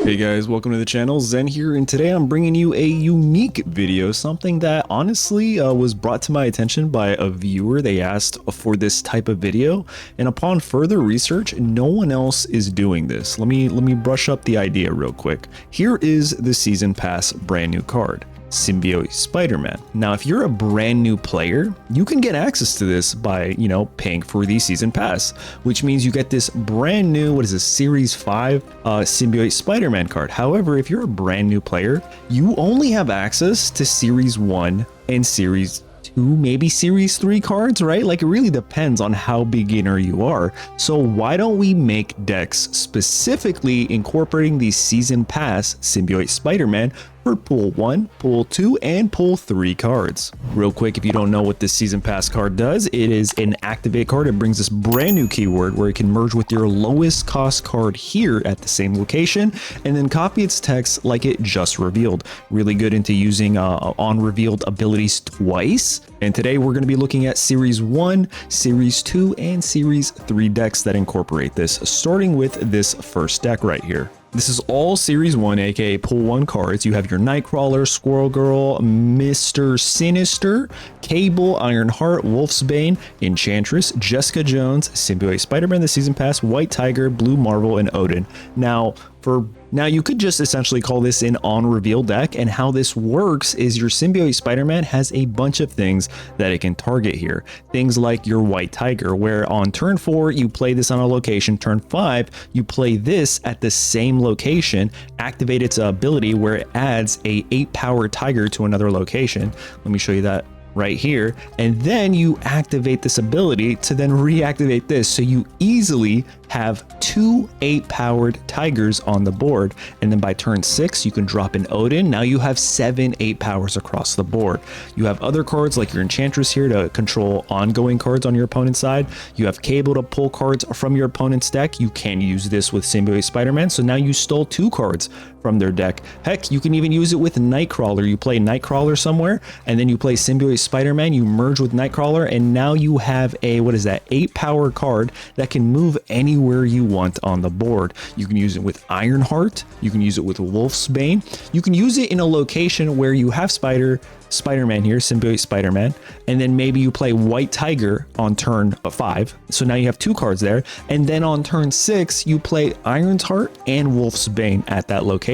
Hey guys, welcome to the channel. Zen here, and today I'm bringing you a unique video, something that honestly was brought to my attention by a viewer. They asked for this type of video, and upon further research, no one else is doing this. Let me brush up the idea real quick. Here is the Season Pass brand new card, Symbiote Spiderman. Now, if you're a brand new player, you can get access to this by, paying for the Season Pass, which means you get this brand new, Series 5 Symbiote Spiderman card. However, if you're a brand new player, you only have access to Series 1 and Series 2, maybe Series 3 cards, right? Like, it really depends on how beginner you are. So why don't we make decks specifically incorporating the Season Pass Symbiote Spiderman for Pool 1, Pool 2, and Pool 3 cards. Real quick, if you don't know what this Season Pass card does, it is an activate card. It brings this brand new keyword where it can merge with your lowest cost card here at the same location, and then copy its text like it just revealed. Really good into using on revealed abilities twice. And today we're going to be looking at Series 1, Series 2, and Series 3 decks that incorporate this, starting with this first deck right here. This is all Series 1, aka Pool 1 cards. You have your Nightcrawler, Squirrel Girl, Mr. Sinister, Cable, Ironheart, Wolfsbane, Enchantress, Jessica Jones, Symbiote Spiderman, the Season Pass, White Tiger, Blue Marvel, and Odin. Now you could just essentially call this an on-reveal deck, and how this works is your Symbiote Spiderman has a bunch of things that it can target here. Things like your White Tiger, where on turn 4 you play this on a location, turn 5 you play this at the same location, activate its ability where it adds a 8-power tiger to another location. Let me show you that right here, and then you activate this ability to then reactivate this, so you easily have 2 8-powered tigers on the board. And then by turn 6 you can drop an Odin. Now you have 7 8 powers across the board. You have other cards like your Enchantress here to control ongoing cards on your opponent's side. You have Cable to pull cards from your opponent's deck. You can use this with Symbiote Spiderman, so now you stole 2 cards from their deck. Heck, you can even use it with Nightcrawler. You play Nightcrawler somewhere, and then you play Symbiote Spiderman, you merge with Nightcrawler, and now you have a 8-power card that can move anywhere you want on the board. You can use it with Ironheart, you can use it with Wolfsbane, you can use it in a location where you have Spider-Man here, Symbiote Spiderman, and then maybe you play White Tiger on turn 5, so now you have 2 cards there, and then on turn 6 you play Ironheart and Wolfsbane at that location.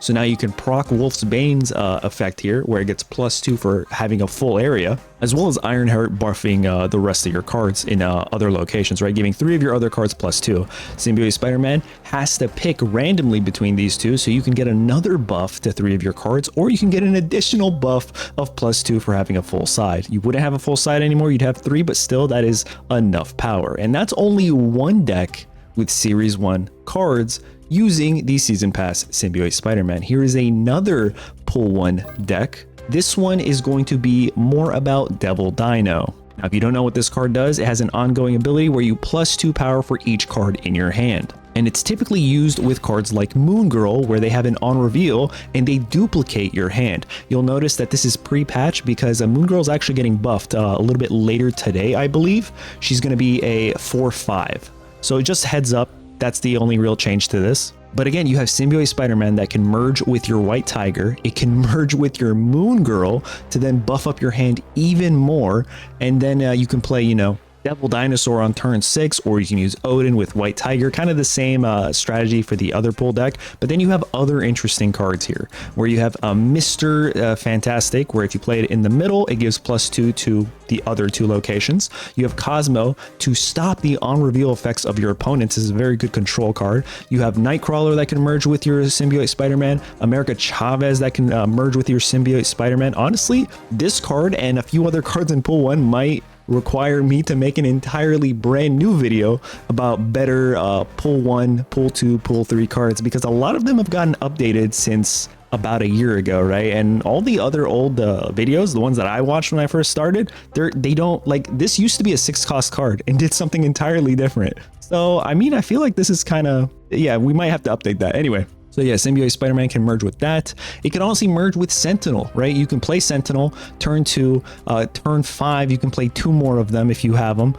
So now you can proc Wolfsbane's effect here, where it gets +2 for having a full area, as well as Ironheart buffing the rest of your cards in other locations, right? Giving 3 of your other cards +2. Symbiote Spiderman has to pick randomly between these 2, so you can get another buff to 3 of your cards, or you can get an additional buff of +2 for having a full side. You wouldn't have a full side anymore, you'd have 3, but still that is enough power. And that's only one deck with Series 1 cards using the Season Pass Symbiote Spiderman. Here is another Pool 1 deck. This one is going to be more about Devil Dino. Now, if you don't know what this card does, it has an ongoing ability where you +2 power for each card in your hand. And it's typically used with cards like Moon Girl, where they have an on reveal and they duplicate your hand. You'll notice that this is pre-patch because Moon Girl is actually getting buffed a little bit later today, I believe. She's going to be a 4/5. So just heads up, that's the only real change to this. But again, you have Symbiote Spiderman that can merge with your White Tiger. It can merge with your Moon Girl to then buff up your hand even more. And then you can play, Devil Dinosaur on turn 6, or you can use Odin with White Tiger, kind of the same strategy for the other pool deck. But then you have other interesting cards here, where you have Mr. Fantastic, where if you play it in the middle, it gives +2 to the other 2 locations. You have Cosmo to stop the on-reveal effects of your opponents. This is a very good control card. You have Nightcrawler that can merge with your Symbiote Spiderman, America Chavez that can merge with your Symbiote Spiderman. Honestly, this card and a few other cards in Pool 1 might require me to make an entirely brand new video about better Pool 1, Pool 2, Pool 3 cards, because a lot of them have gotten updated since about a year ago, right? And all the other old videos, the ones that I watched when I first started, they don't, like, this used to be a 6-cost card and did something entirely different. So I mean, I feel like this is kind of, yeah, we might have to update that. Anyway, So yeah, Symbiote Spider-Man can merge with that. It can honestly merge with Sentinel, right? You can play Sentinel, turn 2, turn 5, you can play 2 more of them if you have them.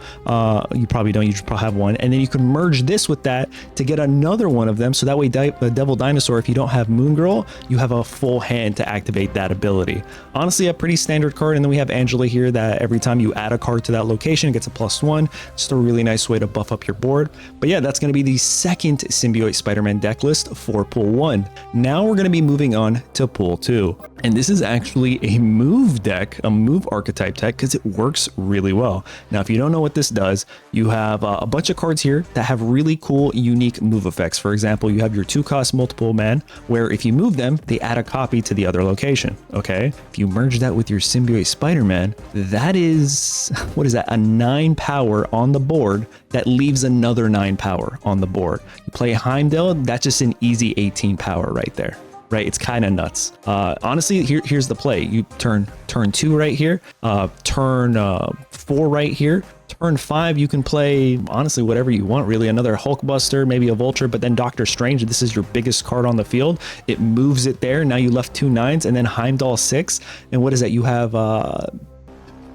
You probably don't, you just probably have 1. And then you can merge this with that to get another one of them. So that way, Devil Dinosaur, if you don't have Moon Girl, you have a full hand to activate that ability. Honestly, a pretty standard card. And then we have Angela here that every time you add a card to that location, it gets a +1. Just a really nice way to buff up your board. But yeah, that's going to be the second Symbiote Spider-Man deck list for Pool 1. Now we're going to be moving on to Pool 2. And this is actually a move deck, a move archetype deck, because it works really well. Now, if you don't know what this does, you have a bunch of cards here that have really cool, unique move effects. For example, you have your 2-cost multiple man, where if you move them, they add a copy to the other location. Okay, if you merge that with your Symbiote Spider-Man, that is, what is that, a 9 power on the board that leaves another 9 power on the board. You play Heimdall, that's just an easy 18 power right there. Right, it's kind of nuts. Honestly, here's the play. You turn 2 right here, turn 4 right here, turn 5 you can play honestly whatever you want, really. Another Hulkbuster, maybe a Vulture, but then Doctor Strange, this is your biggest card on the field. It moves it there. Now you left 2 9s, and then Heimdall 6. And what is that? You have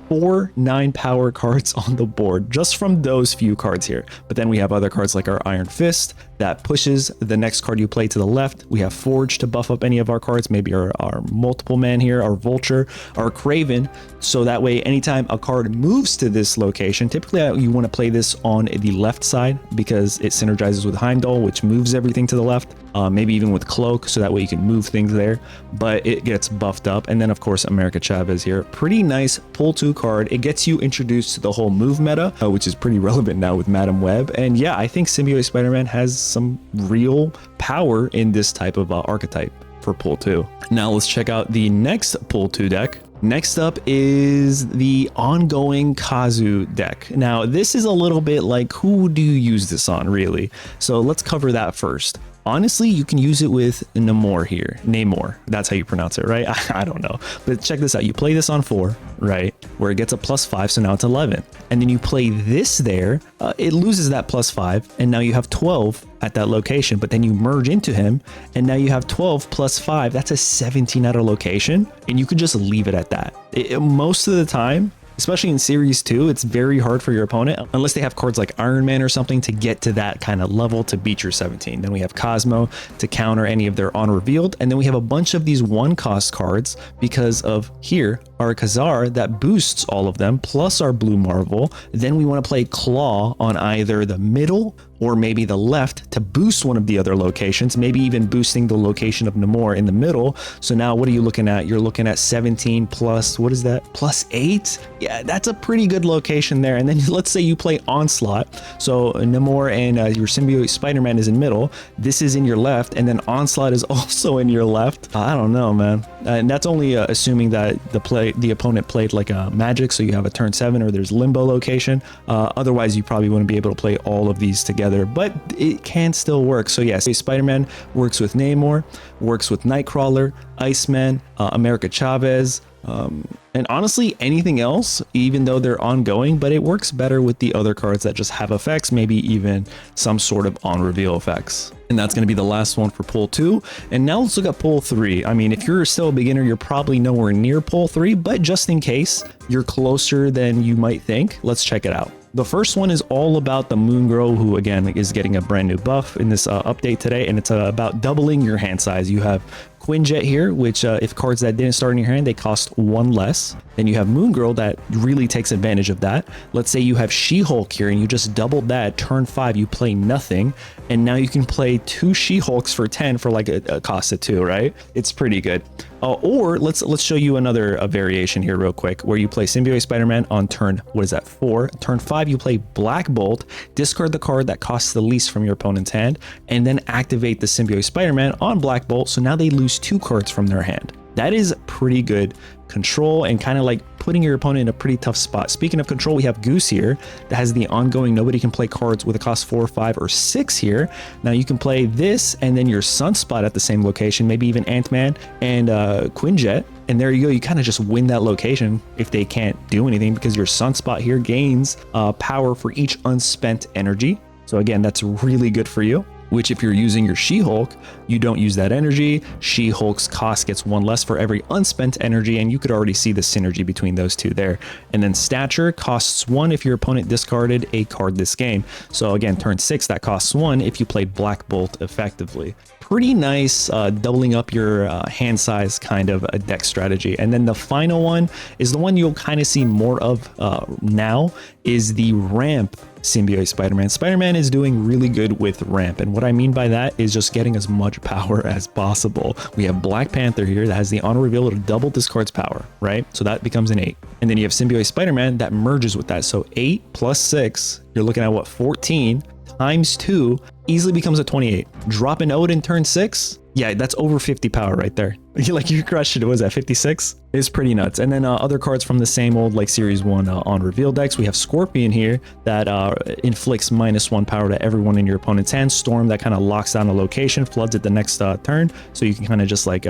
4 9 power cards on the board just from those few cards here. But then we have other cards like our Iron Fist that pushes the next card you play to the left. We have Forge to buff up any of our cards, maybe our multiple man here, our Vulture, our Craven. So that way, anytime a card moves to this location, typically you want to play this on the left side because it synergizes with Heimdall, which moves everything to the left. Maybe even with Cloak, so that way you can move things there, but it gets buffed up. And then of course, America Chavez here, pretty nice Pull 2 card. It gets you introduced to the whole move meta, which is pretty relevant now with Madam Web. And yeah, I think Symbiote Spider-Man has some real power in this type of archetype for Pull 2. Now let's check out the next Pull 2 deck. Next up is the ongoing Kazu deck. Now this is a little bit like, who do you use this on really? So let's cover that first. Honestly, you can use it with Namor here. Namor, that's how you pronounce it, right? I don't know. But check this out. You play this on 4, right? Where it gets a +5, so now it's 11. And then you play this there, it loses that +5, and now you have 12 at that location. But then you merge into him, and now you have 12 + 5. That's a 17 at a location, and you could just leave it at that. Most of the time, especially in Series 2, it's very hard for your opponent, unless they have cards like Iron Man or something, to get to that kind of level to beat your 17. Then we have Cosmo to counter any of their on revealed. And then we have a bunch of these 1-cost cards because of here, our Khazar that boosts all of them, plus our Blue Marvel. Then we want to play Claw on either the middle or maybe the left to boost one of the other locations, maybe even boosting the location of Namor in the middle. So now what are you looking at? You're looking at 17 plus, what is that? +8? Yeah, that's a pretty good location there. And then let's say you play Onslaught. So Namor and your Symbiote Spider-Man is in middle. This is in your left, and then Onslaught is also in your left. I don't know, man. And that's only assuming that the opponent played like a Magic, so you have a turn 7 or there's Limbo location. Otherwise, you probably wouldn't be able to play all of these together, but it can still work. So yes, Spider-Man works with Namor, works with Nightcrawler, Iceman, America Chavez, and honestly anything else, even though they're ongoing, but it works better with the other cards that just have effects, maybe even some sort of on reveal effects. And that's going to be the last one for Pull 2. And now let's look at Pull 3. I mean, if you're still a beginner, you're probably nowhere near Pull 3, but just in case you're closer than you might think, let's check it out. The first one is all about the Moon Girl, who again is getting a brand new buff in this update today, and it's about doubling your hand size. You have Quinjet here, which if cards that didn't start in your hand, they cost 1 less. Then you have Moon Girl that really takes advantage of that. Let's say you have She-Hulk here and you just doubled that. Turn 5, you play nothing, and now you can play 2 She-Hulks for 10 for like a cost of 2, right? It's pretty good. Or let's show you another variation here real quick, where you play Symbiote Spider-Man on turn, what is that, 4. Turn 5, you play Black Bolt, discard the card that costs the least from your opponent's hand, and then activate the Symbiote Spider-Man on Black Bolt, so now they lose 2 cards from their hand. That is pretty good control and kind of like putting your opponent in a pretty tough spot. Speaking of control, we have Goose here that has the ongoing nobody can play cards with a cost 4, 5, or 6 here. Now you can play this and then your Sunspot at the same location, maybe even Ant-Man and Quinjet. And there you go, you kind of just win that location if they can't do anything, because your Sunspot here gains power for each unspent energy. So again, that's really good for you. which if you're using your She-Hulk, you don't use that energy. She-Hulk's cost gets 1 less for every unspent energy, and you could already see the synergy between those two there. And then Stature costs 1 if your opponent discarded a card this game. So again, turn 6, that costs 1 if you played Black Bolt effectively. Pretty nice, doubling up your hand size kind of a deck strategy. And then the final one is the one you'll kind of see more of now, is the ramp Symbiote Spider-Man. Spider-Man is doing really good with ramp, and what I mean by that is just getting as much power as possible. We have Black Panther here that has the honor reveal to double discard's power, right? So that becomes an 8. And then you have Symbiote Spider-Man that merges with that. So 8 plus 6, you're looking at what, 14 times 2 easily becomes a 28. Drop an Ode in turn 6. Yeah, that's over 50 power right there. Like you crushed it. What was that, 56? It's pretty nuts. And then other cards from the same old like Series 1 on reveal decks. We have Scorpion here that inflicts -1 power to everyone in your opponent's hand. Storm that kind of locks down a location, floods it the next turn. So you can kind of just like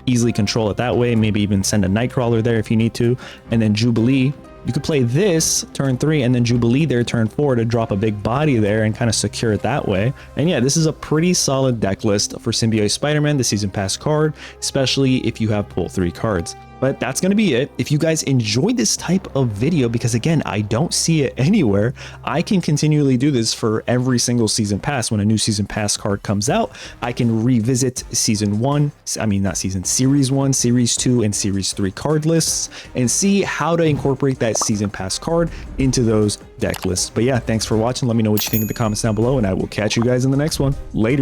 easily control it that way. Maybe even send a Nightcrawler there if you need to. And then Jubilee. You could play this turn 3 and then Jubilee there turn 4 to drop a big body there and kind of secure it that way. And yeah, this is a pretty solid deck list for Symbiote Spider-Man, the Season Pass card, especially if you have pull 3 cards. But that's going to be it. If you guys enjoyed this type of video, because again, I don't see it anywhere, I can continually do this for every single season pass. When a new season pass card comes out, I can revisit Series 1, Series 2, and Series 3 card lists and see how to incorporate that season pass card into those deck lists. But yeah, thanks for watching. Let me know what you think in the comments down below, and I will catch you guys in the next one. Later.